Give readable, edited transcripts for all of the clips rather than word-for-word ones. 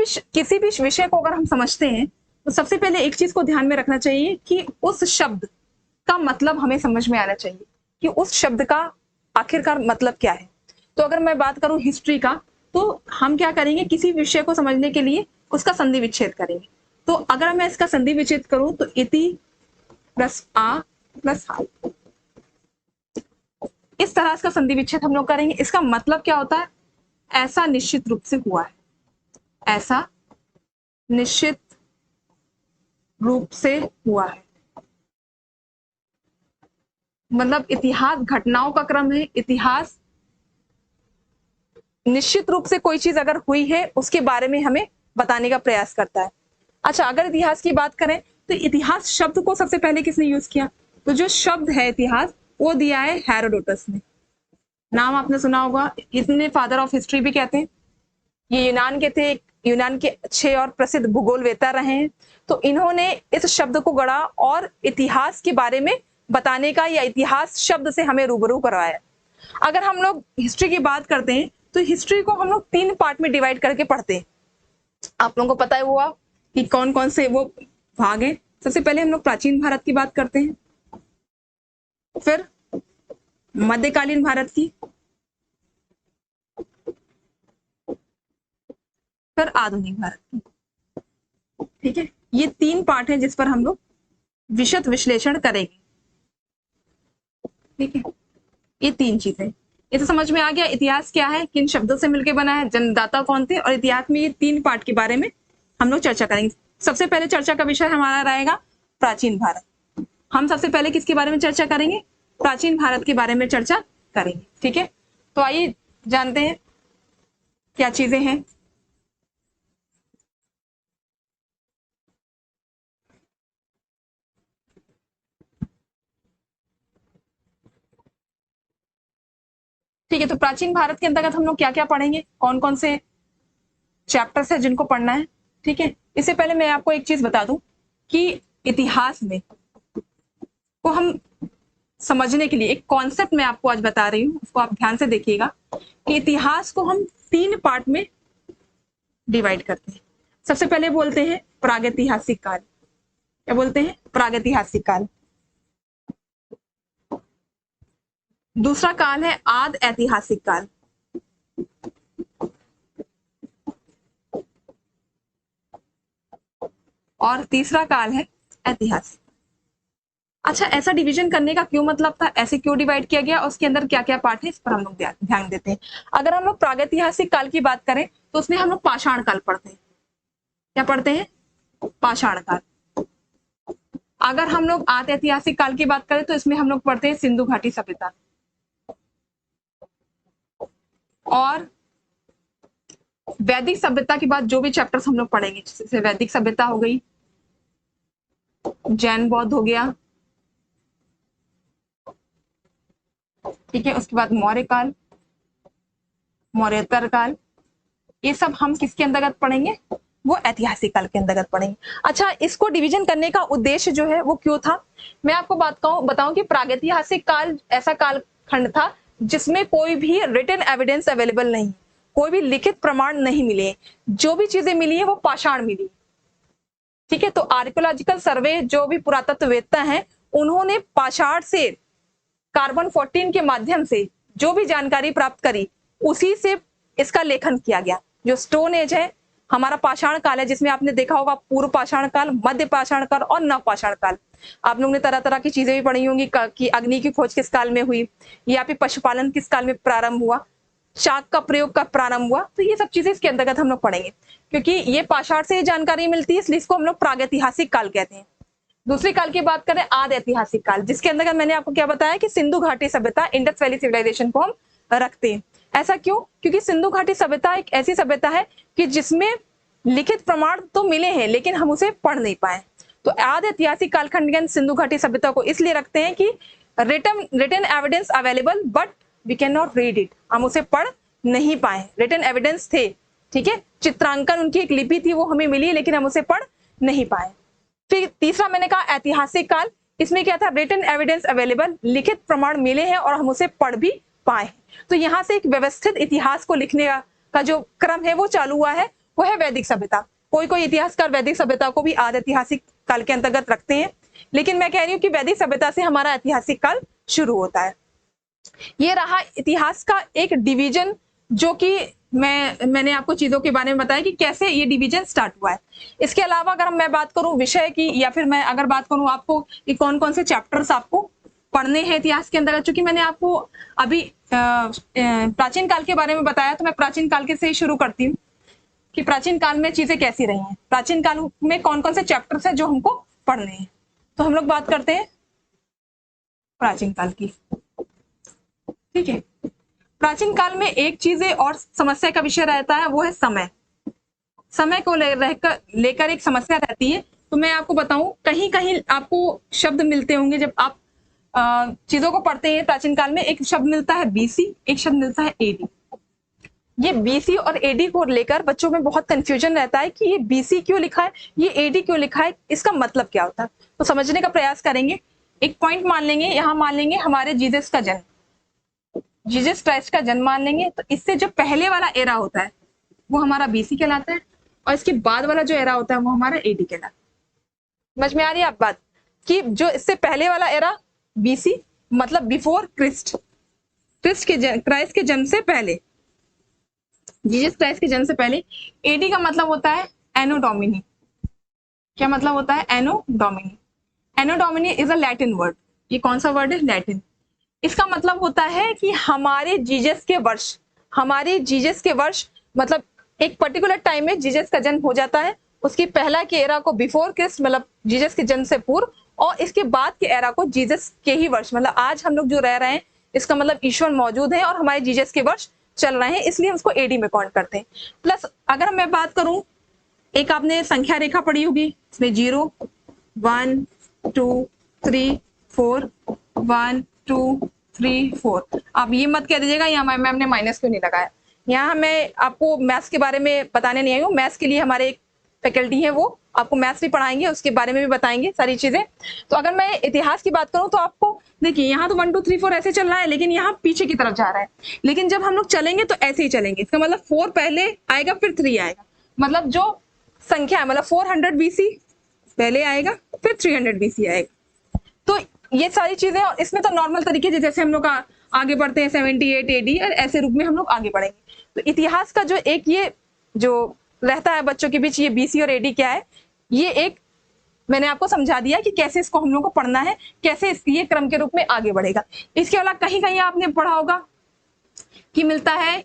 किसी भी विषय को अगर हम समझते हैं तो सबसे पहले एक चीज को ध्यान में रखना चाहिए कि उस शब्द का मतलब हमें समझ में आना चाहिए कि उस शब्द का आखिरकार मतलब क्या है। तो अगर मैं बात करूं हिस्ट्री का, तो हम क्या करेंगे, किसी विषय को समझने के लिए उसका संधि विच्छेद करेंगे। तो अगर मैं इसका संधि विच्छेद करूं तो इति प्लस आ प्लस हाई, इस तरह इसका संधि विच्छेद हम लोग करेंगे। इसका मतलब क्या होता है, ऐसा निश्चित रूप से हुआ है, ऐसा निश्चित रूप से हुआ है, मतलब इतिहास घटनाओं का क्रम है। इतिहास निश्चित रूप से कोई चीज अगर हुई है उसके बारे में हमें बताने का प्रयास करता है। अच्छा, अगर इतिहास की बात करें तो इतिहास शब्द को सबसे पहले किसने यूज किया, तो जो शब्द है इतिहास वो दिया है हेरोडोटस ने। नाम आपने सुना होगा, इतने फादर ऑफ हिस्ट्री भी कहते हैं। ये यूनान के थे, यूनान के अच्छे और प्रसिद्ध भूगोलवेत्ता रहे हैं। तो इन्होंने इस शब्द को गढ़ा और इतिहास के बारे में बताने का, या इतिहास शब्द से हमें रूबरू करवाया। अगर हम लोग हिस्ट्री की बात करते हैं तो हिस्ट्री को हम लोग 3 पार्ट में डिवाइड करके पढ़ते हैं। आप लोगों को पता है हुआ कि कौन कौन से वो भाग हैं। सबसे पहले हम लोग प्राचीन भारत की बात करते हैं, फिर मध्यकालीन भारत की, फिर आधुनिक भारत की। ठीक है, ये 3 पार्ट हैं जिस पर हम लोग विशद विश्लेषण करेंगे। ठीक है, ये 3 चीजें, इसे समझ में आ गया इतिहास क्या है, किन शब्दों से मिलकर बना है, जन्मदाता कौन थे, और इतिहास में ये 3 पार्ट के बारे में हम लोग चर्चा करेंगे। सबसे पहले चर्चा का विषय हमारा रहेगा प्राचीन भारत। हम सबसे पहले किसके बारे में चर्चा करेंगे, प्राचीन भारत के बारे में चर्चा करेंगे। ठीक है, तो आइए जानते हैं क्या चीजें हैं। ठीक है, तो प्राचीन भारत के अंतर्गत हम लोग क्या क्या पढ़ेंगे, कौन कौन से चैप्टर्स है जिनको पढ़ना है। ठीक है, इससे पहले मैं आपको एक चीज बता दूं कि इतिहास में को हम समझने के लिए एक कॉन्सेप्ट मैं आपको आज बता रही हूँ, उसको आप ध्यान से देखिएगा कि इतिहास को हम 3 पार्ट में डिवाइड करते हैं। सबसे पहले बोलते हैं प्रागैतिहासिक काल। क्या बोलते हैं, प्रागैतिहासिक काल। दूसरा काल है आद ऐतिहासिक काल। और तीसरा काल है ऐतिहासिक। अच्छा, ऐसा डिवीजन करने का क्यों मतलब था, ऐसे क्यों डिवाइड किया गया, उसके अंदर क्या क्या पार्ट है, इस पर हम लोग ध्यान देते हैं। अगर हम लोग प्रागैतिहासिक काल की बात करें तो उसमें हम लोग पाषाण काल पढ़ते हैं। क्या पढ़ते हैं, पाषाण काल। अगर हम लोग आद ऐतिहासिक काल की बात करें तो इसमें हम लोग पढ़ते हैं सिंधु घाटी सभ्यता। और वैदिक सभ्यता के बाद जो भी चैप्टर्स हम लोग पढ़ेंगे, जैसे वैदिक सभ्यता हो गई, जैन बौद्ध हो गया, ठीक है, उसके बाद मौर्य काल, मौर्योत्तर काल, ये सब हम किसके अंतर्गत पढ़ेंगे, वो ऐतिहासिक काल के अंतर्गत पढ़ेंगे। अच्छा, इसको डिवीजन करने का उद्देश्य जो है वो क्यों था, मैं आपको बताऊं कि प्रागैतिहासिक काल ऐसा कालखंड था जिसमें कोई भी रिटन एविडेंस अवेलेबल नहीं, कोई भी लिखित प्रमाण नहीं मिले, जो भी चीजें मिली है वो पाषाण मिली। ठीक है, तो आर्कियोलॉजिकल सर्वे, जो भी पुरातत्ववेत्ता हैं, उन्होंने पाषाण से कार्बन 14 के माध्यम से जो भी जानकारी प्राप्त करी उसी से इसका लेखन किया गया। जो स्टोन एज है, हमारा पाषाण काल है, जिसमें आपने देखा होगा पूर्व पाषाण काल, मध्य पाषाण काल और नव पाषाण काल। आप लोगों ने तरह तरह की चीजें भी पढ़ी होंगी कि अग्नि की खोज किस काल में हुई, या फिर पशुपालन किस काल में प्रारंभ हुआ, शाक का प्रयोग कब प्रारंभ हुआ। तो ये सब चीजें इसके अंतर्गत हम लोग पढ़ेंगे, क्योंकि ये पाषाण से जानकारी मिलती है, इसलिए इसको हम लोग प्रागैतिहासिक काल कहते हैं। दूसरी काल की बात करें आद ऐतिहासिक काल, जिसके अंतर्गत मैंने आपको क्या बताया कि सिंधु घाटी सभ्यता, इंडस वैली सिविलाइजेशन को हम रखते हैं। ऐसा क्यों, क्योंकि सिंधु घाटी सभ्यता एक ऐसी सभ्यता है कि जिसमें लिखित प्रमाण तो मिले हैं लेकिन हम उसे पढ़ नहीं पाए। तो आद ऐतिहासिक कालखंड के सिंधु घाटी सभ्यता को इसलिए रखते हैं कि written evidence available but we can not read it, हम उसे पढ़ नहीं पाए। रिटन एविडेंस थे, ठीक है, चित्रांकन उनकी एक लिपि थी वो हमें मिली लेकिन हम उसे पढ़ नहीं पाए। फिर तीसरा मैंने कहा ऐतिहासिक काल, इसमें क्या था, रिटन एविडेंस अवेलेबल, लिखित प्रमाण मिले हैं और हम उसे पढ़ भी पाए। तो यहाँ से एक व्यवस्थित इतिहास को लिखने का जो क्रम है वो चालू हुआ है, वो है वैदिक सभ्यता। कोई कोई इतिहासकार वैदिक सभ्यता को भी आदि ऐतिहासिक काल के अंतर्गत रखते हैं, लेकिन मैं कह रही हूँ कि वैदिक सभ्यता से हमारा ऐतिहासिक काल शुरू होता है। ये रहा इतिहास का एक डिवीजन, जो कि मैंने आपको चीजों के बारे में बताया कि कैसे ये डिवीजन स्टार्ट हुआ है। इसके अलावा अगर मैं बात करूं विषय की, या फिर मैं अगर बात करूं आपको कि कौन कौन से चैप्टर्स आपको पढ़ने हैं इतिहास के अंदर, चूंकि मैंने आपको अभी प्राचीन काल के बारे में बताया, तो मैं प्राचीन काल के से ही शुरू करती हूँ कि प्राचीन काल में चीजें कैसी रही हैं, प्राचीन काल में कौन कौन से चैप्टर्स हैं जो हमको पढ़ने हैं। तो हम लोग बात करते हैं प्राचीन काल की। ठीक है, प्राचीन काल में एक चीज और समस्या का विषय रहता है, वो है समय। समय को लेकर एक समस्या रहती है। तो मैं आपको बताऊं, कहीं कहीं आपको शब्द मिलते होंगे जब आप चीजों को पढ़ते हैं प्राचीन काल में। एक शब्द मिलता है बीसी, एक शब्द मिलता है एडी। ये बीसी और एडी को लेकर बच्चों में बहुत कंफ्यूजन रहता है कि ये बीसी क्यों लिखा है, ये एडी क्यों लिखा है, इसका मतलब क्या होता है। तो समझने का प्रयास करेंगे। एक पॉइंट मान लेंगे, यहाँ मान लेंगे हमारे जीसस का जन्म, जीसस क्राइस्ट का जन्म मान लेंगे। तो इससे जो पहले वाला एरा होता है वो हमारा बीसी कहलाता है, और इसके बाद वाला जो एरा होता है वो हमारा एडी कहलाता है। समझ में आ रही है आप बात, कि जो इससे पहले वाला एरा बीसी मतलब बिफोर क्राइस्ट, क्राइस्ट के जन्म से पहले, जीसस क्राइस्ट के जन्म से पहले। एडी का मतलब होता है एनो डोमिनी। क्या मतलब होता है? Anno Domini. Anno Domini is a Latin word. ये कौन सा वर्ड है? लैटिन। इसका मतलब होता है कि हमारे जीसस के वर्ष, हमारे जीसस के वर्ष मतलब एक पर्टिकुलर टाइम में जीसस का जन्म हो जाता है, उसकी पहला के एरा को बिफोर क्राइस्ट मतलब जीसस के जन्म से पूर्व, और इसके बाद के एरा को जीसस के ही वर्ष मतलब आज हम लोग जो रह रहे हैं, इसका मतलब ईश्वर मौजूद है और हमारे जीसस के वर्ष चल रहे हैं, इसलिए हम उसको एडी में काउंट करते हैं। प्लस अगर मैं बात करूं, एक आपने संख्या रेखा पढ़ी होगी, इसमें 0 1 2 3 4 1 2 3 4। आप ये मत कह दीजिएगा यहाँ मैम ने माइनस क्यों नहीं लगाया। यहाँ मैं आपको मैथ्स के बारे में बताने नहीं आई हूँ, मैथ्स के लिए हमारे एक फैकल्टी है, वो आपको मैथ्स भी पढ़ाएंगे, उसके बारे में भी बताएंगे सारी चीजें। तो अगर मैं इतिहास की बात करूं तो आपको देखिए यहाँ तो 1 2 3 4 ऐसे चल रहा है, लेकिन यहाँ पीछे की तरफ जा रहा है। लेकिन जब हम लोग चलेंगे तो ऐसे ही चलेंगे, इसका मतलब 4 पहले आएगा फिर 3 आएगा, मतलब जो संख्या है मतलब 400 बीसी पहले आएगा फिर 300 बीसी आएगा। तो ये सारी चीजें, और इसमें तो नॉर्मल तरीके से जैसे हम लोग आगे बढ़ते हैं 78 एडी, और ऐसे रूप में हम लोग आगे बढ़ेंगे। तो इतिहास का जो एक ये जो रहता है बच्चों के बीच, ये बीसी और एडी क्या है, ये एक मैंने आपको समझा दिया कि कैसे इसको हम लोग को पढ़ना है, कैसे ये क्रम के रूप में आगे बढ़ेगा। इसके अलावा कहीं कहीं आपने पढ़ा होगा कि मिलता है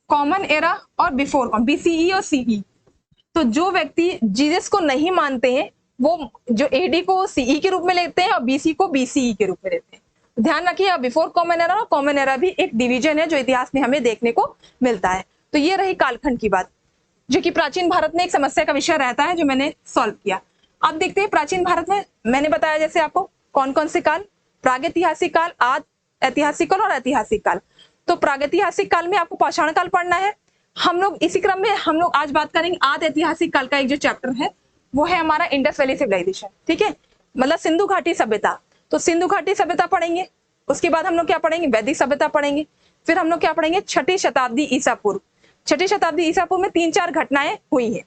कॉमन एरा और बिफोर कॉमन, बीसीई और सीई। तो जो व्यक्ति जीसस को नहीं मानते हैं वो जो एडी को सीई के रूप में लेते हैं और बीसी को बीसीई के रूप में लेते हैं। ध्यान रखिए, बिफोर कॉमन एरा और कॉमन एरा भी एक डिवीजन है जो इतिहास में हमें देखने को मिलता है। तो ये रही कालखंड की बात, जो कि प्राचीन भारत में एक समस्या का विषय रहता है, जो मैंने सॉल्व किया। अब देखते हैं प्राचीन भारत में मैंने बताया जैसे आपको कौन कौन से काल, प्रागैतिहासिक काल, आदि ऐतिहासिक काल और ऐतिहासिक काल। तो प्रागैतिहासिक काल में आपको पाषाण काल पढ़ना है। हम लोग इसी क्रम में हम लोग आज बात करेंगे आदि ऐतिहासिक काल का एक जो चैप्टर है वो है हमारा इंडस वैली सिविलाइजेशन। ठीक है, मतलब सिंधु घाटी सभ्यता। तो सिंधु घाटी सभ्यता पढ़ेंगे, उसके बाद हम लोग क्या पढ़ेंगे? वैदिक सभ्यता पढ़ेंगे। फिर हम लोग क्या पढ़ेंगे? छठी शताब्दी ईसा पूर्व। छठी शताब्दी ईसा पूर्व में 3-4 घटनाएं हुई हैं।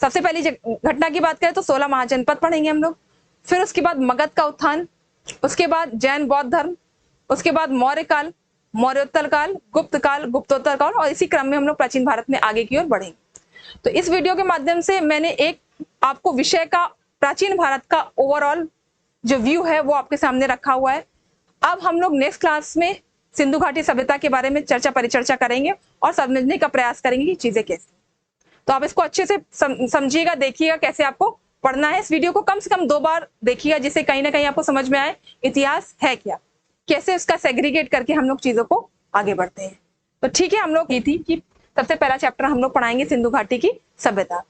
सबसे पहली घटना की बात करें तो 16 महाजनपद पढ़ेंगे हम लोग। फिर उसके बाद मगध का उत्थान, उसके बाद जैन बौद्ध धर्म, उसके बाद मौर्य काल, मौर्योत्तर काल, गुप्त काल, गुप्तोत्तर काल, और इसी क्रम में हम लोग प्राचीन भारत में आगे की ओर बढ़ेंगे। तो इस वीडियो के माध्यम से मैंने एक आपको विषय का, प्राचीन भारत का ओवरऑल जो व्यू है वो आपके सामने रखा हुआ है। अब हम लोग नेक्स्ट क्लास में सिंधु घाटी सभ्यता के बारे में परिचर्चा करेंगे और समझने का प्रयास करेंगे कि चीजें कैसी। तो आप इसको अच्छे से समझिएगा, देखिएगा कैसे आपको पढ़ना है। इस वीडियो को कम से कम 2 बार देखिएगा, जिससे कहीं ना कहीं आपको समझ में आए इतिहास है क्या, कैसे उसका सेग्रीगेट करके हम लोग चीजों को आगे बढ़ते हैं। तो ठीक है, हम लोग ये थी कि सबसे पहला चैप्टर हम लोग पढ़ाएंगे सिंधु घाटी की सभ्यता।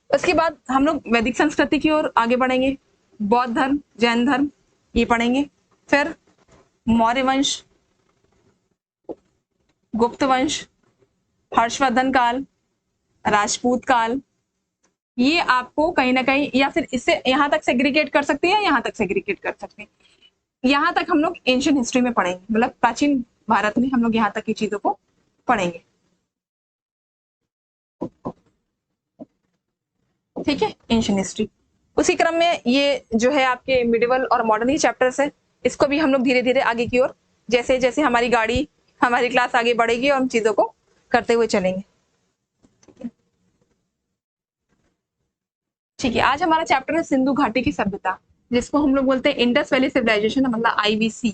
उसके बाद हम लोग वैदिक संस्कृति की ओर आगे बढ़ेंगे, बौद्ध धर्म, जैन धर्म ये पढ़ेंगे। फिर मौर्य वंश, गुप्त वंश, हर्षवर्धन काल, राजपूत काल, ये आपको कहीं ना कहीं या फिर इससे यहां तक सेग्रीगेट कर सकते हैं, यहां तक सेग्रीगेट कर सकते हैं। यहां तक हम लोग एंशिएंट हिस्ट्री में पढ़ेंगे, मतलब प्राचीन भारत में हम लोग यहां तक की चीजों को पढ़ेंगे। ठीक है, एंशिएंट हिस्ट्री। उसी क्रम में ये जो है आपके मिडिवल और मॉडर्न ही चैप्टर्स है, इसको भी हम लोग धीरे धीरे आगे की ओर, जैसे जैसे हमारी गाड़ी, हमारी क्लास आगे बढ़ेगी और हम चीजों को करते हुए चलेंगे। ठीक है, आज हमारा चैप्टर है सिंधु घाटी की सभ्यता, जिसको हम लोग बोलते हैं इंडस वैली सिविलाइजेशन, मतलब आईवीसी।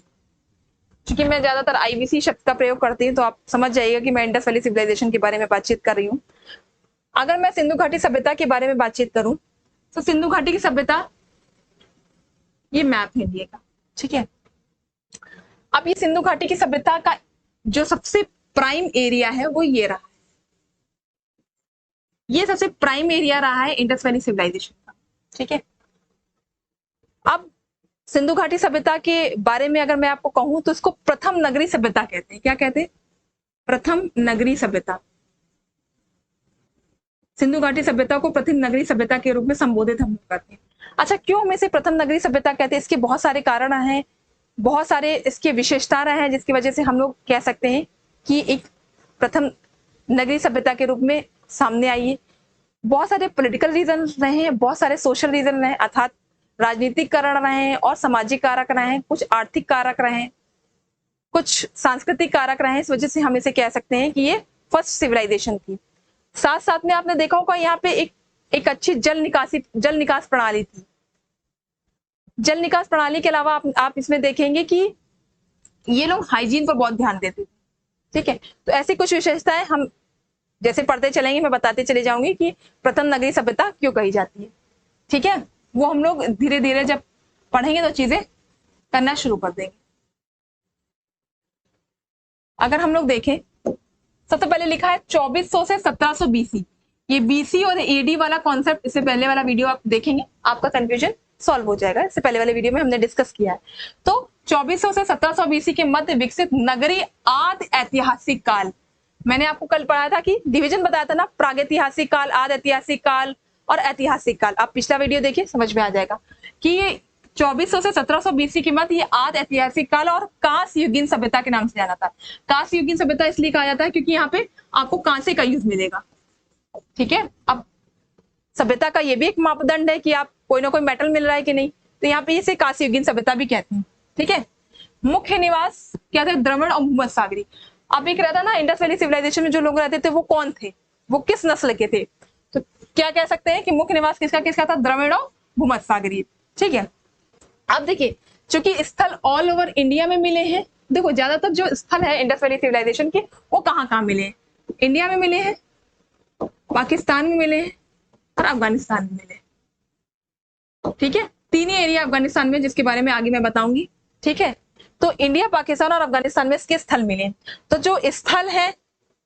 क्योंकि मैं ज्यादातर आईवीसी शब्द का प्रयोग करती हूँ, तो आप समझ जाइएगा कि मैं इंडस वैली सिविलाइजेशन के बारे में बातचीत कर रही हूँ। अगर मैं सिंधु घाटी सभ्यता के बारे में बातचीत करूं, तो सिंधु घाटी की सभ्यता, ये मैप है इंडिया का, ठीक है। अब ये सिंधु घाटी की सभ्यता का जो सबसे प्राइम एरिया है वो ये रहा है, ये सबसे प्राइम एरिया रहा है इंडस वैली सिविलाइजेशन का, ठीक है। अब सिंधु घाटी सभ्यता के बारे में अगर मैं आपको कहूं, तो इसको प्रथम नगरी सभ्यता कहते हैं। क्या कहते हैं? प्रथम नगरी सभ्यता। सिंधु घाटी सभ्यता को प्रथम नगरी सभ्यता के रूप में संबोधित हम करते हैं। अच्छा, क्यों हम इसे प्रथम नगरी सभ्यता कहते हैं? इसके बहुत सारे कारण हैं, बहुत सारे इसके विशेषताएं हैं, जिसकी वजह से हम लोग कह सकते हैं कि एक प्रथम नगरी सभ्यता के रूप में सामने आई है। बहुत सारे पॉलिटिकल रीजन रहे हैं, बहुत सारे सोशल रीजन रहे, अर्थात राजनीतिक कारण रहे हैं और सामाजिक कारक रहे हैं, कुछ आर्थिक कारक रहे हैं, कुछ सांस्कृतिक कारक रहे हैं। इस वजह से हम इसे कह सकते हैं कि ये फर्स्ट सिविलाइजेशन थी। साथ साथ में आपने देखा होगा यहाँ पे एक अच्छी जल निकास प्रणाली थी। जल निकास प्रणाली के अलावा आप इसमें देखेंगे कि ये लोग हाइजीन पर बहुत ध्यान देते थे, ठीक है। तो ऐसी कुछ विशेषताएं हम जैसे पढ़ते चलेंगे, मैं बताते चले जाऊंगी कि प्रथम नगरी सभ्यता क्यों कही जाती है, ठीक है। वो हम लोग धीरे धीरे जब पढ़ेंगे तो चीजें करना शुरू कर देंगे। अगर हम लोग देखें, सबसे पहले लिखा है 2400 से 1700 बीसी। ये बीसी और एडी वाला कॉन्सेप्ट, इससे पहले वाला वीडियो आप देखेंगे, आपका कंफ्यूजन सॉल्व हो जाएगा। इससे पहले वाले वीडियो में हमने डिस्कस किया है। तो 2400 से 1700 बीसी के मध्य विकसित नगरी आदि ऐतिहासिक काल। मैंने आपको कल पढ़ाया था कि डिवीजन बताया था ना, प्रागैतिहासिक काल, आदि ऐतिहासिक काल और ऐतिहासिक काल। आप पिछला वीडियो देखिए, समझ में आ जाएगा कि ये 2400 से 1700 बीसी के मध्य ये आदि ऐतिहासिक काल और कांस्य युगीन सभ्यता के नाम से जाना था। कांस्य युगीन सभ्यता इसलिए कहा जाता है क्योंकि यहाँ पे आपको कांसे का यूज मिलेगा, ठीक है। अब सभ्यता का ये भी एक मापदंड है कि आप कोई ना कोई मेटल मिल रहा है कि नहीं, तो यहाँ पे इसे कांस्य युगीन सभ्यता भी कहते हैं, ठीक है। मुख्य निवास क्या थे? द्रविड़ और भूमध्यसागरी। अब एक रहता ना, इंडस वैली सिविलाइजेशन में जो लोग रहते थे वो कौन थे, वो किस नस्ल के थे? तो क्या कह सकते हैं कि मुख्य निवास किसका किसका था? द्रविड़ और भूमध्यसागरी, ठीक है। अब देखिए, चूंकि स्थल ऑल ओवर इंडिया में मिले हैं, देखो ज्यादातर जो स्थल है इंडस वैली सिविलाइजेशन के, वो कहाँ कहाँ मिले हैं? इंडिया में मिले हैं, पाकिस्तान में मिले हैं और अफगानिस्तान में मिले, ठीक है। तीन ही एरिया अफगानिस्तान में, जिसके बारे में आगे मैं बताऊंगी, ठीक है। तो इंडिया, पाकिस्तान और अफगानिस्तान में इसके स्थल मिले। तो जो स्थल है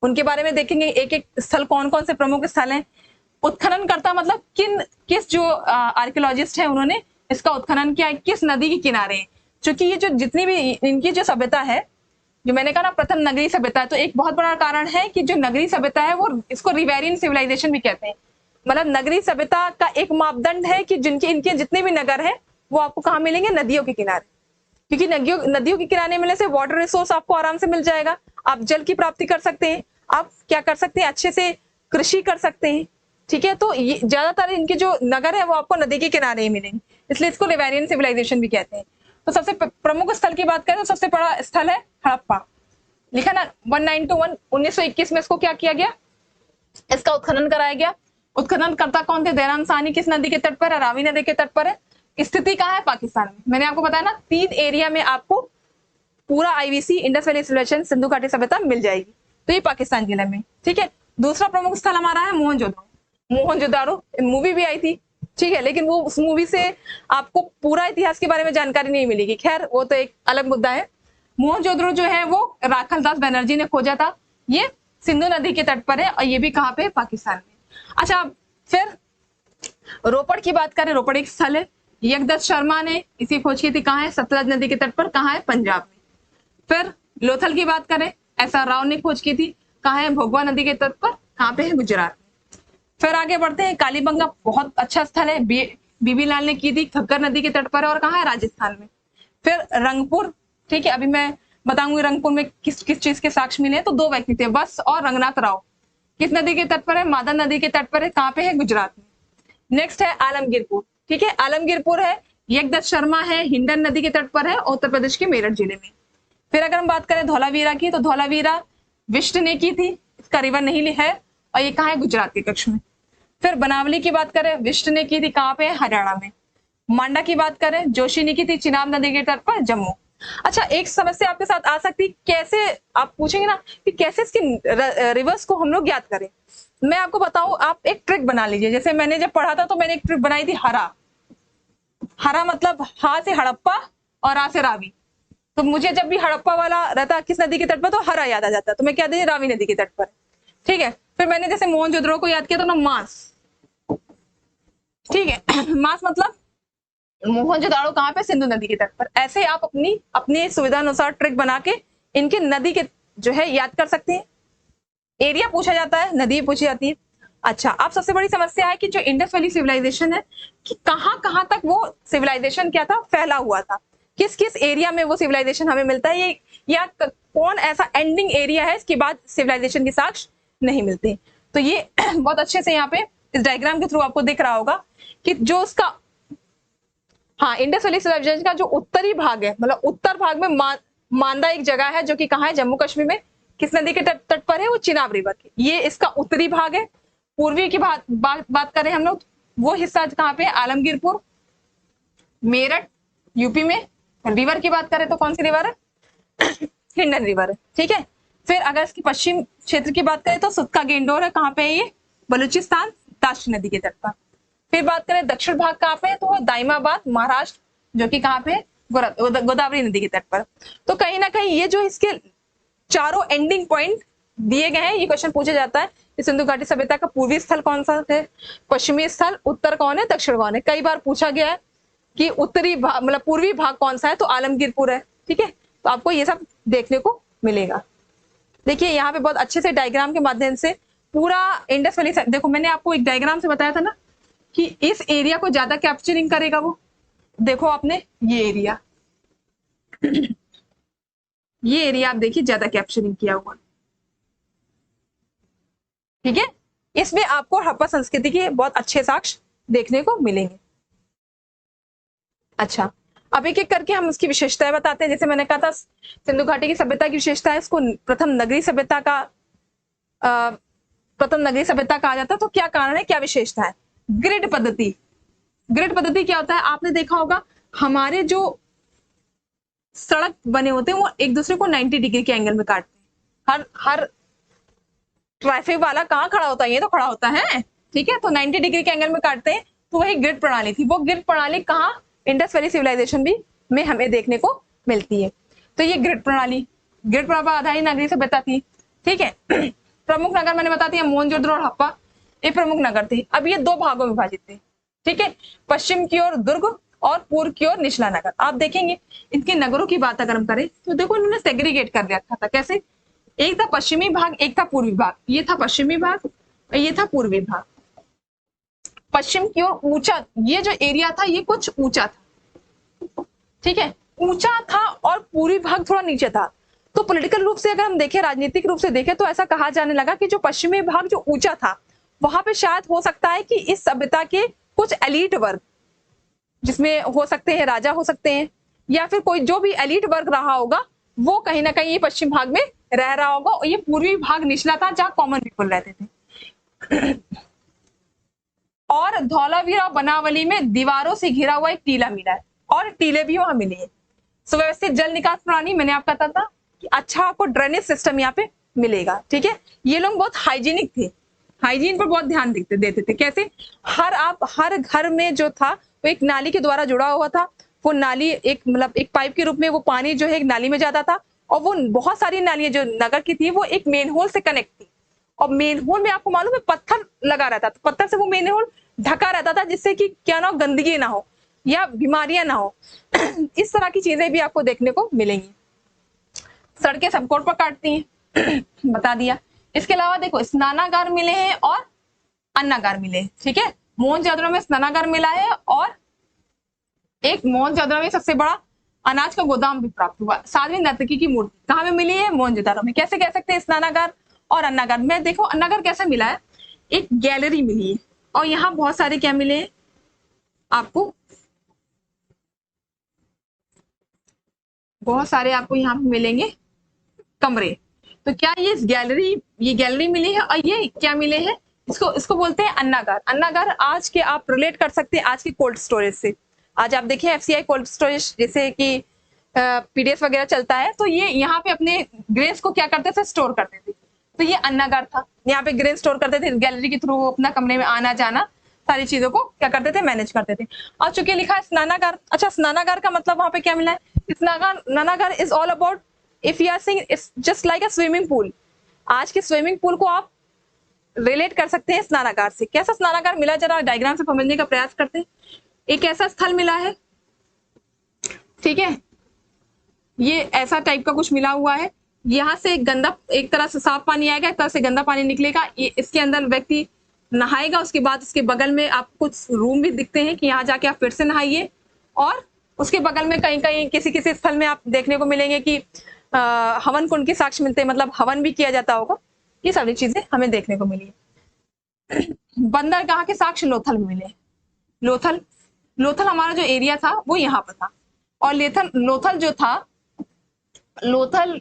उनके बारे में देखेंगे, एक एक स्थल कौन कौन से प्रमुख स्थल हैं। उत्खनन करता मतलब किस जो आर्कियोलॉजिस्ट है उन्होंने इसका उत्खनन किया है, किस नदी के किनारे। क्योंकि ये जो जितनी भी इनकी जो सभ्यता है, जो मैंने कहा ना प्रथम नगरी सभ्यता, तो एक बहुत बड़ा कारण है कि जो नगरी सभ्यता है वो इसको रिवेरियन सिविलाइजेशन भी कहते हैं। मतलब नगरी सभ्यता का एक मापदंड है कि इनके जितने भी नगर है वो आपको कहाँ मिलेंगे? नदियों के किनारे। क्योंकि नदियों के किनारे मिलने से वाटर रिसोर्स आपको आराम से मिल जाएगा, आप जल की प्राप्ति कर सकते हैं, आप क्या कर सकते हैं? अच्छे से कृषि कर सकते हैं, ठीक है। तो ये ज्यादातर इनके जो नगर है वो आपको नदी के किनारे ही मिलेंगे, इसलिए इसको रिवेरियन सिविलाइजेशन भी कहते हैं। तो सबसे प्रमुख स्थल की बात करें तो सबसे बड़ा स्थल है हड़प्पा। लिखा ना 1991, 1921 में इसको क्या किया गया? इसका उत्खनन कराया गया। उत्खनन करता कौन थे? दयाराम साहनी। किस नदी के तट पर है? रावी नदी के तट पर है। स्थिति कहाँ है? पाकिस्तान में। मैंने आपको बताया ना, 3 एरिया में आपको पूरा IVC, Indus valley civilization, Sindhu घाटी सभ्यता मिल जाएगी। तो ये पाकिस्तान जिले में, ठीक है। दूसरा प्रमुख स्थल हमारा है मोहनजोदड़ो। मोहनजोदड़ो मूवी भी आई थी, ठीक है, लेकिन वो उस मूवी से आपको पूरा इतिहास के बारे में जानकारी नहीं मिलेगी। खैर, वो तो एक अलग मुद्दा है। मोहनजोदड़ो जो है वो राखलदास बनर्जी ने खोजा था। ये सिंधु नदी के तट पर है और ये भी कहाँ पे? पाकिस्तान में। अच्छा, फिर रोपड़ की बात करें, रोपड़ एक स्थल है। यज्ञदत्त शर्मा ने इसी खोज की थी। कहाँ है? सतलज नदी के तट पर। कहाँ है? पंजाब में। फिर लोथल की बात करें, एसआर राव ने खोज की थी। कहाँ है? भोगवा नदी के तट पर। कहाँ पे है? गुजरात में। फिर आगे बढ़ते हैं, कालीबंगा बहुत अच्छा स्थल है, बीबी लाल ने की थी, खग्गर नदी के तट पर है और कहाँ है? राजस्थान में। फिर रंगपुर, ठीक है, अभी मैं बताऊंगी रंगपुर में किस किस चीज के साक्ष्य मिले हैं। तो 2 व्यक्ति थे, वत्स और रंगनाथ राव। किस नदी के तट पर है? मादा नदी के तट पर है। कहाँ पे है? गुजरात में। नेक्स्ट है आलमगीरपुर, ठीक है, आलमगीरपुर है, यज्ञदत्त शर्मा है, हिंडन नदी के तट पर है, उत्तर प्रदेश के मेरठ जिले में। फिर अगर हम बात करें धौलावीरा की, तो धौलावीरा विष्ट ने की थी, इसका रिवर नहीं है, और ये कहाँ है? गुजरात के कच्छ में। फिर बनावली की बात करें, विष्ट ने की थी, कहाँ पे है? हरियाणा में। मांडा की बात करें, जोशी ने की थी, चिनाब नदी के तट पर, जम्मू। अच्छा, एक समस्या आपके साथ आ सकती, कैसे आप पूछेंगे ना कि कैसे इसकी रिवर्स को हम लोग ज्ञात करें। मैं आपको बताऊं, आप एक ट्रिक बना लीजिए। जैसे मैंने जब पढ़ा था तो मैंने एक ट्रिक बनाई थी, हरा। हरा मतलब हा से हड़प्पा और रा से रावी। तो मुझे जब भी हड़प्पा वाला रहता किस नदी के तट पर, तो हरा याद आ जाता, तो मैं क्या दे रावी नदी के तट पर, ठीक है। फिर मैंने जैसे मोहनजोदड़ो को याद किया तो ना मास, ठीक है मास मतलब मोहनजोदड़ो कहाँ पे? सिंधु नदी के तट पर। ऐसे आप अपनी सुविधा अनुसार ट्रिक बना के इनके नदी के जो है याद कर सकते हैं। एरिया पूछा जाता है, नदी पूछी जाती है। अच्छा, अब सबसे बड़ी समस्या है कि जो इंडस वैली सिविलाइजेशन है, कि कहां तक वो सिविलाइजेशन क्या था? फैला हुआ था। किस किस एरिया में वो सिविलाइजेशन हमें मिलता है, ये या कौन ऐसा एंडिंग एरिया है इसके बाद सिविलाइजेशन के साक्ष्य नहीं मिलते। तो ये बहुत अच्छे से यहाँ पे इस डायग्राम के थ्रू आपको दिख रहा होगा कि जो उसका, हाँ, इंडस वैली सिविलाइजेशन का जो उत्तरी भाग है, मतलब उत्तर भाग में मांदा एक जगह है जो कि कहाँ है? जम्मू कश्मीर में। किस नदी के तट पर है? वो चिनाब रिवर की। ये इसका उत्तरी भाग है। पूर्वी की बात करें हम लोग, वो हिस्सा कहाँ पे? आलमगीरपुर, मेरठ, यूपी में। रिवर की बात करें तो कौन सी रिवर है? हिंडन रिवर है, ठीक है। फिर अगर इसकी पश्चिम क्षेत्र की बात करें तो सुत्का गेंडोर है, कहाँ पे है ये? बलूचिस्तान, दाश नदी के तट पर। फिर बात करें दक्षिण भाग कहाँ पे है, तो दाइमाबाद, महाराष्ट्र, जो कि कहाँ पे? गोदावरी नदी के तट पर। तो कहीं ना कहीं ये जो इसके चारों एंडिंग पॉइंट दिए गए हैं, ये क्वेश्चन पूछा जाता है। सिंधु घाटी सभ्यता का पूर्वी स्थल कौन सा है, पश्चिमी स्थल, उत्तर कौन है, दक्षिण कौन है। कई बार पूछा गया है कि उत्तरी भाग मतलब पूर्वी भाग कौन सा है, तो आलमगीरपुर है, ठीक है। तो आपको ये सब देखने को मिलेगा। देखिए यहाँ पे बहुत अच्छे से डायग्राम के माध्यम से पूरा इंडस वैली, देखो मैंने आपको एक डायग्राम से बताया था ना कि इस एरिया को ज्यादा कैप्चरिंग करेगा वो। देखो आपने ये एरिया ये एरिया आप देखिए ज्यादा कैप्चरिंग किया हुआ, ठीक है। इसमें आपको हड़प्पा संस्कृति के बहुत अच्छे साक्ष्य देखने को मिलेंगे। अच्छा, अब एक एक करके हम उसकी विशेषताएं बताते हैं। जैसे मैंने कहा था सिंधु घाटी की सभ्यता की विशेषता है, इसको प्रथम नगरीय सभ्यता कहा जाता है। तो क्या कारण है, क्या विशेषता है? ग्रिड पद्धति। ग्रिड पद्धति क्या होता है? आपने देखा होगा हमारे जो सड़क बने होते हैं वो एक दूसरे को 90 डिग्री के एंगल में काटते हैं। हर ट्रैफिक वाला कहाँ खड़ा होता है? ये तो खड़ा होता है, ठीक है। तो 90 डिग्री के एंगल में काटते हैं, तो वही ग्रिड प्रणाली थी। वो ग्रिड प्रणाली कहाँ? इंडस वैली सिविलाइजेशन भी में हमें देखने को मिलती है। तो ये ग्रिड प्रणाली पर आधारित नगरीय सभ्यता थी, ठीक है। प्रमुख नगर मैंने बता दिया, मोहनजोदड़ो और हड़प्पा, ये प्रमुख नगर थे। अब ये दो भागों में विभाजित थे, ठीक है। पश्चिम की ओर दुर्ग और पूर्व की ओर निचला नगर। आप देखेंगे इनके नगरों की बात अगर हम करें तो देखो इन्होंने सेग्रीगेट कर रखा था। कैसे? एक था पश्चिमी भाग, एक था पूर्वी भाग। ये था पश्चिमी भाग और ये था पूर्वी भाग। पश्चिम की ओर ऊंचा, ये जो एरिया था ये कुछ ऊंचा था, ठीक है, ऊंचा था, और पूर्वी भाग थोड़ा नीचे था। तो पॉलिटिकल रूप से अगर हम देखें, राजनीतिक रूप से देखें, तो ऐसा कहा जाने लगा कि जो पश्चिमी भाग जो ऊंचा था, वहां पे शायद हो सकता है कि इस सभ्यता के कुछ एलीट वर्ग, जिसमें हो सकते हैं राजा हो सकते हैं, या फिर कोई जो भी एलीट वर्ग रहा होगा, वो कहीं ना कहीं ये पश्चिम भाग में रह रहा होगा। और ये पूर्वी भाग निचला था जहां कॉमन पीपल रहते थे। और धौलावीरा बनावली में दीवारों से घिरा हुआ एक टीला मिला है, और टीले भी वहां मिले हैं। सुव्यवस्थित जल निकास प्रणाली, मैंने आपको कहा था कि अच्छा आपको ड्रेनेज सिस्टम यहाँ पे मिलेगा, ठीक है। ये लोग बहुत हाइजीनिक थे, हाइजीन पर बहुत ध्यान देते थे। कैसे? हर घर में जो था वो एक नाली के द्वारा जुड़ा हुआ था। वो नाली एक मतलब एक पाइप के रूप में वो पानी जो है एक नाली में जाता था, और वो बहुत सारी नालियां जो नगर की थी वो एक मेन होल से कनेक्ट थी। और मेन होल में आपको मालूम है पत्थर लगा रहता था, पत्थर से वो मेन होल ढका रहता था, जिससे कि क्या ना हो, गंदगी ना हो या बीमारियां ना हो। इस तरह की चीजें भी आपको देखने को मिलेंगी। सड़कें सबकोट पर काटती हैं बता दिया। इसके अलावा देखो स्नानागार मिले हैं और अन्नागार मिले, ठीक है। मोहनजोदड़ो में स्नानागार मिला है, और एक मोहनजोदड़ो में सबसे बड़ा अनाज का गोदाम भी प्राप्त हुआ। 7वीं नर्तकी की मूर्ति कहाँ में मिली है? मोहनजोदड़ो में। कैसे कह सकते हैं स्नानागार और अन्नागार में देखो अन्नागार कैसे मिला है, एक गैलरी मिली है और यहाँ बहुत सारे क्या मिले हैं आपको, बहुत सारे आपको यहाँ पे मिलेंगे कमरे। तो क्या ये गैलरी मिली है और ये क्या मिले हैं, इसको बोलते हैं अन्नागार। अन्नागार आज के आप रिलेट कर सकते हैं आज की कोल्ड स्टोरेज से। आज आप देखिए एफसीआई कोल्ड स्टोरेज जैसे कि पीडीएस वगैरह चलता है, तो ये यहाँ पे अपने ग्रेन्स को क्या करते थे, स्टोर करते थे। तो ये अन्नागार था, यहाँ पे ग्रेन स्टोर करते थे, गैलरी के थ्रू अपना कमरे में आना जाना सारी चीजों को क्या करते थे, मैनेज करते थे। और चूंकि लिखा है स्नानागार, अच्छा स्नानागार का मतलब वहां पे क्या मिला है, स्नानागार is all about, if you are saying it's just like a swimming pool. आज के स्विमिंग पूल को आप रिलेट कर सकते हैं स्नानागार से। कैसा स्नानागार मिला, जरा डायग्राम से समझने का प्रयास करते हैं। एक ऐसा स्थल मिला है, ठीक है, ये ऐसा टाइप का कुछ मिला हुआ है, यहाँ से गंदा, एक तरह से साफ पानी आएगा, एक तरह से गंदा पानी निकलेगा, ये इसके अंदर व्यक्ति नहाएगा, उसके बाद उसके बगल में आपको कुछ रूम भी दिखते हैं कि यहाँ जाके आप फिर से नहाइए। और उसके बगल में कहीं कहीं किसी किसी स्थल में आप देखने को मिलेंगे कि हवन कुंड के साक्ष्य मिलते हैं, मतलब हवन भी किया जाता होगा। ये सारी चीजें हमें देखने को मिली। बंदरगाह के साक्ष्य लोथल में मिले। लोथल हमारा जो एरिया था वो यहाँ पर था, और लोथल जो था, लोथल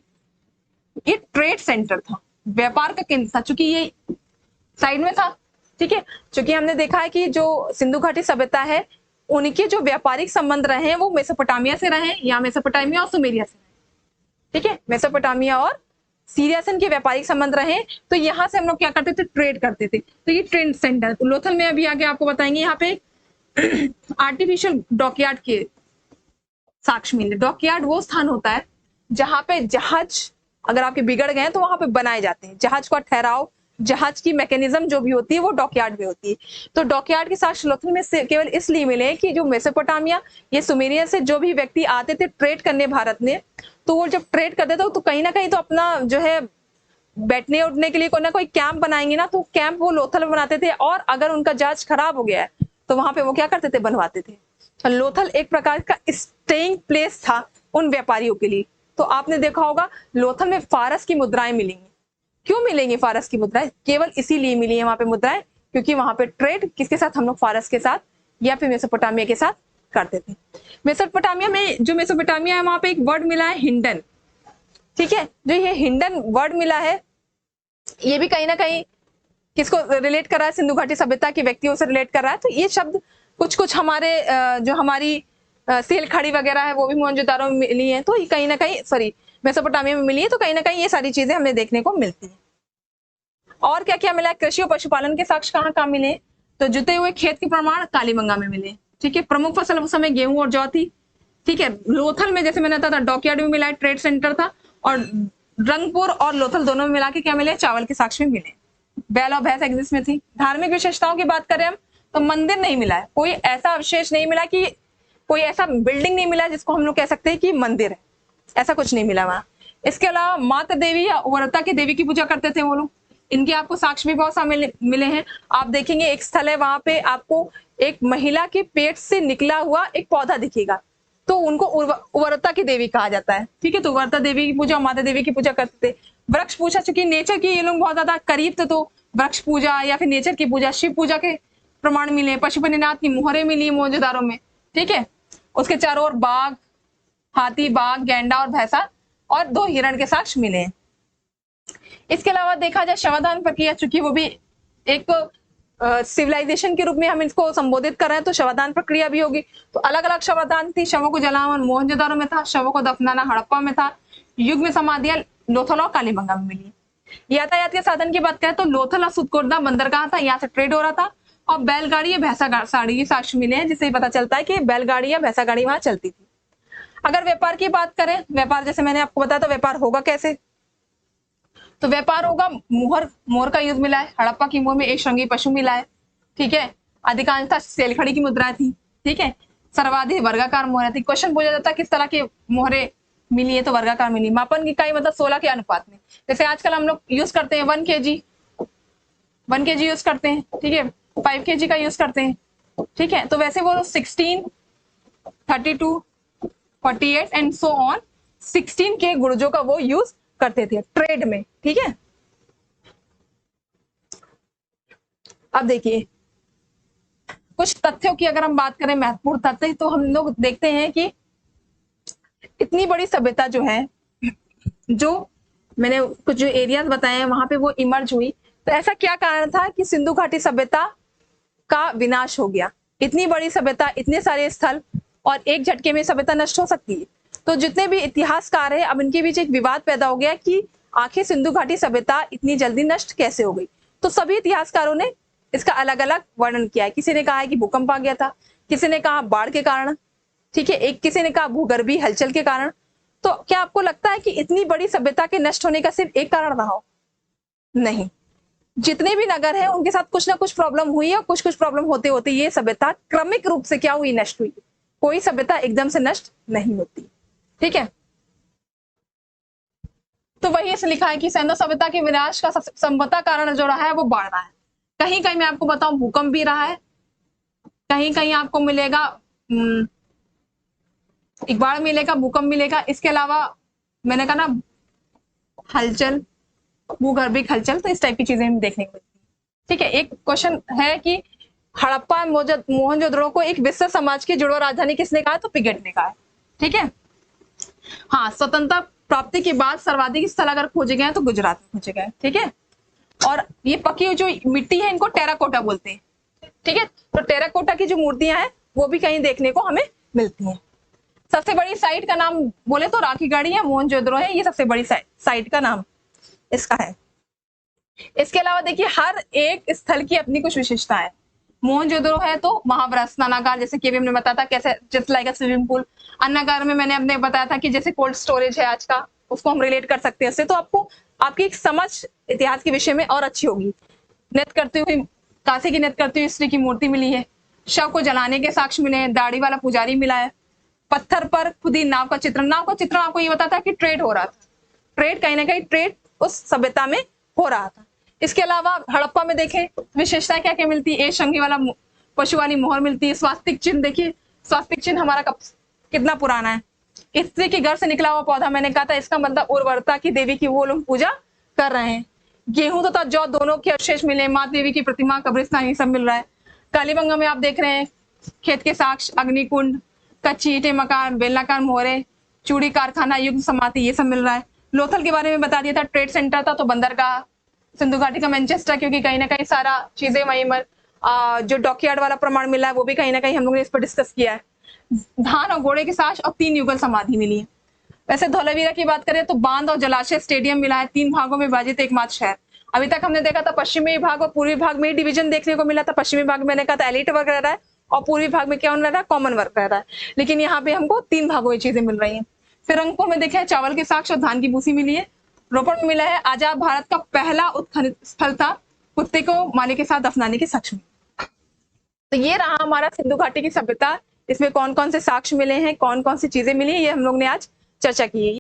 ये ट्रेड सेंटर था, व्यापार का केंद्र था, चूंकि ये साइड में था, ठीक है। चूंकि हमने देखा है कि जो सिंधु घाटी सभ्यता है उनके जो व्यापारिक संबंध रहे हैं वो मेसोपोटामिया से रहे, या मेसोपोटामिया और सुमेरिया से रहे, ठीक है, मेसोपोटामिया और सीरिया से इनके व्यापारिक संबंध रहे। तो यहाँ से हम लोग क्या करते थे, ट्रेड करते थे। तो ये ट्रेड सेंटर लोथल में अभी आगे आपको बताएंगे। यहाँ पे आर्टिफिशियल डॉकयार्ड के साक्ष्य मिले। डॉकयार्ड वो स्थान होता है जहां पे जहाज अगर आपके बिगड़ गए तो वहां पे बनाए जाते हैं। जहाज का ठहराव, जहाज की मैकेनिज्म जो भी होती है वो डॉकयार्ड में होती है। तो डॉकयार्ड के साथ लोथल में से केवल इसलिए मिले कि जो मेसोपोटामिया, ये सुमेरिया से जो भी व्यक्ति आते थे ट्रेड करने भारत में, तो वो जब ट्रेड करते थे तो कहीं ना कहीं तो अपना जो है बैठने उठने के लिए कोई ना कोई कैंप बनाएंगे ना, तो कैंप वो लोथल में बनाते थे। और अगर उनका जहाज खराब हो गया है तो वहां पे वो क्या करते थे, बनवाते थे। तो लोथल एक प्रकार का स्टेइंग प्लेस था उन व्यापारियों के लिए। तो आपने देखा होगा लोथल में फारस की मुद्राएं मिलेंगी। क्यों मिलेंगी फारस की मुद्राएं? केवल इसीलिए मिली है वहां पे मुद्राएं क्योंकि वहां पे ट्रेड किसके साथ, हम लोग फारस के साथ या फिर मेसोपोटामिया के साथ करते थे। मेसोपोटामिया में जो मेसोपोटामिया है वहां पे एक वर्ड मिला है हिंडन, ठीक है। जो ये हिंडन वर्ड मिला है ये भी कहीं ना कहीं किसको रिलेट कर रहा है, सिंधु घाटी सभ्यता के व्यक्तियों से रिलेट कर रहा है। तो ये शब्द कुछ हमारे जो हमारी सेल खड़ी वगैरह है वो भी मोहनजोदारो में मिली है, तो ये कहीं ना कहीं सॉरी मेसोपोटामिया में मिली है। तो कहीं ना कहीं ये सारी चीजें हमें देखने को मिलती है। और क्या क्या मिला है, कृषि और पशुपालन के साक्ष्य कहाँ कहाँ मिले, तो जुते हुए खेत के प्रमाण कालीबंगा में मिले, ठीक है। प्रमुख फसल उस समय गेहूं और जौ थी, ठीक है। लोथल में जैसे मैंने बताया था डॉकयार्ड में मिला है, ट्रेड सेंटर था, और रंगपुर और लोथल दोनों में मिला के क्या मिले, चावल के साक्ष्य में मिले। बैल और भैंस एग्जिस्ट में थी। धार्मिक विशेषताओं की बात करें हम तो मंदिर नहीं मिला है, कोई ऐसा अवशेष नहीं मिला कि कोई ऐसा बिल्डिंग नहीं मिला जिसको हम लोग कह सकते हैं कि मंदिर है, ऐसा कुछ नहीं मिला वहां। इसके अलावा माता देवी या उर्वरता की देवी की पूजा करते थे वो लोग, इनके आपको साक्ष्य भी बहुत सारे मिले हैं। आप देखेंगे एक स्थल है वहां पे आपको एक महिला के पेट से निकला हुआ एक पौधा दिखेगा, तो उनको उर्वरता की देवी कहा जाता है, ठीक है। तो उर्वरता देवी की पूजा, माता देवी की पूजा करते थे। वृक्ष पूजा, चूंकि नेचर की ये लोग बहुत ज्यादा करीब थे तो वृक्ष पूजा या फिर नेचर की पूजा, शिव पूजा के प्रमाण मिले। पशुपतिनाथ की मोहरे मिली मोहनजोदारो में, ठीक है। उसके चारों ओर बाघ, हाथी, बाघ, गैंडा और भैंसा और 2 हिरण के साक्ष्य मिले। इसके अलावा देखा जाए शवदान प्रक्रिया, चूंकि वो भी एक सिविलाइजेशन के रूप में हम इसको संबोधित कर रहे हैं, तो शवदान प्रक्रिया भी होगी। तो अलग अलग शवदान थी। शवों को जलावन मोहनजोदारो में था, शवों को दफनाना हड़प्पा में था, युग में समाधियां लोथल और कालीबंगा में मिली। यातायात के साधन की बात करें तो लोथल और सुतकोटदा बंदरगाह था, यहाँ से ट्रेड हो रहा था। और बैलगाड़ी या भैंसा साड़ी के साक्ष्य मिले हैं, जिससे पता चलता है कि बैलगाड़ी या भैंसा गाड़ी वहां चलती थी। अगर व्यापार की बात करें, व्यापार जैसे मैंने आपको बताया, तो व्यापार होगा कैसे, तो व्यापार होगा मोहर का युद्ध मिला है, हड़प्पा की मोहर में एक श्रृंगी पशु मिला है, ठीक है। अधिकांशतः सेलखड़ी की मुद्रा थी, ठीक है। सर्वाधिक वर्गाकार मोहरें थी। क्वेश्चन पूछा जाता है किस तरह के मोहरें मिली है, तो वर्गाकार मिली। मापन की इकाई मतलब 16 के अनुपात में। जैसे आजकल हम लोग यूज करते हैं 1 kg यूज करते हैं, ठीक है, 5 kg का यूज करते हैं, ठीक है। तो वैसे वो 16, 32, 48 एंड सो ऑन 16 के गुर्जों का वो यूज करते थे ट्रेड में, ठीक है। अब देखिए कुछ तथ्यों की अगर हम बात करें, महत्वपूर्ण तथ्य, तो हम लोग देखते हैं कि इतनी बड़ी सभ्यता जो है, जो मैंने कुछ जो एरियाज बताए हैं वहां पे वो इमर्ज हुई, तो ऐसा क्या कारण था कि सिंधु घाटी सभ्यता का विनाश हो गया। इतनी बड़ी सभ्यता, इतने सारे स्थल, और एक झटके में सभ्यता नष्ट हो सकती है। तो जितने भी इतिहासकार है, अब इनके बीच एक विवाद पैदा हो गया कि आखिर सिंधु घाटी सभ्यता इतनी जल्दी नष्ट कैसे हो गई। तो सभी इतिहासकारों ने इसका अलग अलग वर्णन किया है। किसी ने कहा है कि भूकंप आ गया था, किसी ने कहा बाढ़ के कारण, ठीक है, एक किसी ने कहा भूगर्भीय हलचल के कारण। तो क्या आपको लगता है कि इतनी बड़ी सभ्यता के नष्ट होने का सिर्फ एक कारण रहा हो? नहीं, जितने भी नगर हैं उनके साथ कुछ ना कुछ प्रॉब्लम हुई है, और कुछ कुछ प्रॉब्लम होते होते ये सभ्यता क्रमिक रूप से क्या हुई, नष्ट हुई। कोई सभ्यता एकदम से नष्ट नहीं होती, ठीक है। तो वही इसमें लिखा है कि सिंधु सभ्यता के विनाश का संभवतः कारण जो रहा है वो बाढ़ रहा है। कहीं कहीं मैं आपको बताऊं भूकंप भी रहा है, कहीं कहीं आपको मिलेगा एक बाढ़ मिलेगा, भूकंप मिलेगा। इसके अलावा मैंने कहा ना हलचल, भूगर्भिक हलचल, तो इस टाइप की चीजें हम देखने को मिलती है, ठीक है। एक क्वेश्चन है कि हड़प्पा मोहनजोदड़ो को एक विश्व समाज की जुड़वा राजधानी किसने कहा? तो पिगेट ने कहा है, ठीक है। हाँ, स्वतंत्रता प्राप्ति के बाद सर्वाधिक स्थल अगर खोजे गए तो गुजरात में खोजे गए, ठीक है। और ये पकी जो मिट्टी है इनको टेराकोटा बोलते हैं, ठीक है। तो टेराकोटा की जो मूर्तियां हैं वो भी कहीं देखने को हमें मिलती हैं। सबसे बड़ी साइट का नाम बोले तो राखीगढ़ी या मोहनजोदड़ो है, ये सबसे बड़ी साइट का नाम इसका है। इसके अलावा देखिए हर एक स्थल की अपनी कुछ विशेषता है। मोहनजोदड़ो है तो महावरा स्नानागार, जैसे कि हमने बताया था कैसे just like a swimming pool. अन्नागार में मैंने अपने बताया था कि जैसे कोल्ड स्टोरेज है आज का, उसको हम रिलेट कर सकते हैं इससे, तो आपको आपकी एक समझ इतिहास के विषय में और अच्छी होगी। नृत्य करती हुई, काशी की नृत्य करती हुई स्त्री की मूर्ति मिली है। शव को जलाने के साक्ष्य मिले हैं। दाढ़ी वाला पुजारी मिला है। पत्थर पर खुदी नाव का चित्रण, नाव का चित्रण आपको ये बताता है कि ट्रेड हो रहा था, ट्रेड कहीं ना कहीं ट्रेड उस सभ्यता में हो रहा था। इसके अलावा हड़प्पा में देखें विशेषताएं क्या क्या मिलती है, शंखी वाला पशु वाली मोहर मिलती है। स्वास्तिक चिन्ह देखिए, स्वास्तिक चिन्ह हमारा कितना पुराना है। स्त्री के घर से निकला हुआ पौधा, मैंने कहा था इसका मतलब उर्वरता की देवी की वो लोग पूजा कर रहे हैं। गेहूं तथा जौ दोनों के अवशेष मिले, माँ देवी की प्रतिमा, कब्रिस्तान, ये सब मिल रहा है। कालीबंगा में आप देख रहे हैं खेत के साक्ष्य, अग्निकुंड, कच्ची ईंटें, मकान, बेलनाकार मोहरे, चूड़ी कारखाना, युग समाधि, ये सब मिल रहा है। लोथल के बारे में बता दिया था, ट्रेड सेंटर था तो बंदरगाह। सिंधु घाटी का मैनचेस्टर, क्योंकि कहीं ना कहीं सारा चीजें वहीं जो डॉकयार्ड वाला प्रमाण मिला है वो भी कहीं ना कहीं हम लोगों ने इस पर डिस्कस किया है। धान और घोड़े के साक्ष्य और 3 युगल समाधि मिली है। वैसे धौलावीरा की बात करें तो बांध और जलाशय स्टेडियम मिला है। 3 भागों में विभाजित एकमात्र शहर। अभी तक हमने देखा था पश्चिमी भाग और पूर्वी भाग में डिवीजन देखने को मिला था। पश्चिमी भाग में मैंने कहा था एलिट वर्ग रह रहा है और पूर्वी भाग में क्या रह रहा है, कॉमन वर्ग रह रहा है। लेकिन यहाँ पे हमको 3 भागों में चीजें मिल रही है। फिर रंगपुर में देखे चावल के साक्ष्य और धान की भूसी मिली है। रोपड़ में मिला है आजाद भारत का पहला उत्खनन स्थल था, कुत्ते को माले के साथ दफनाने के साक्ष्य में। तो ये रहा हमारा सिंधु घाटी की सभ्यता। इसमें कौन कौन से साक्ष्य मिले हैं, कौन कौन सी चीजें मिली है, ये हम लोग ने आज चर्चा की है।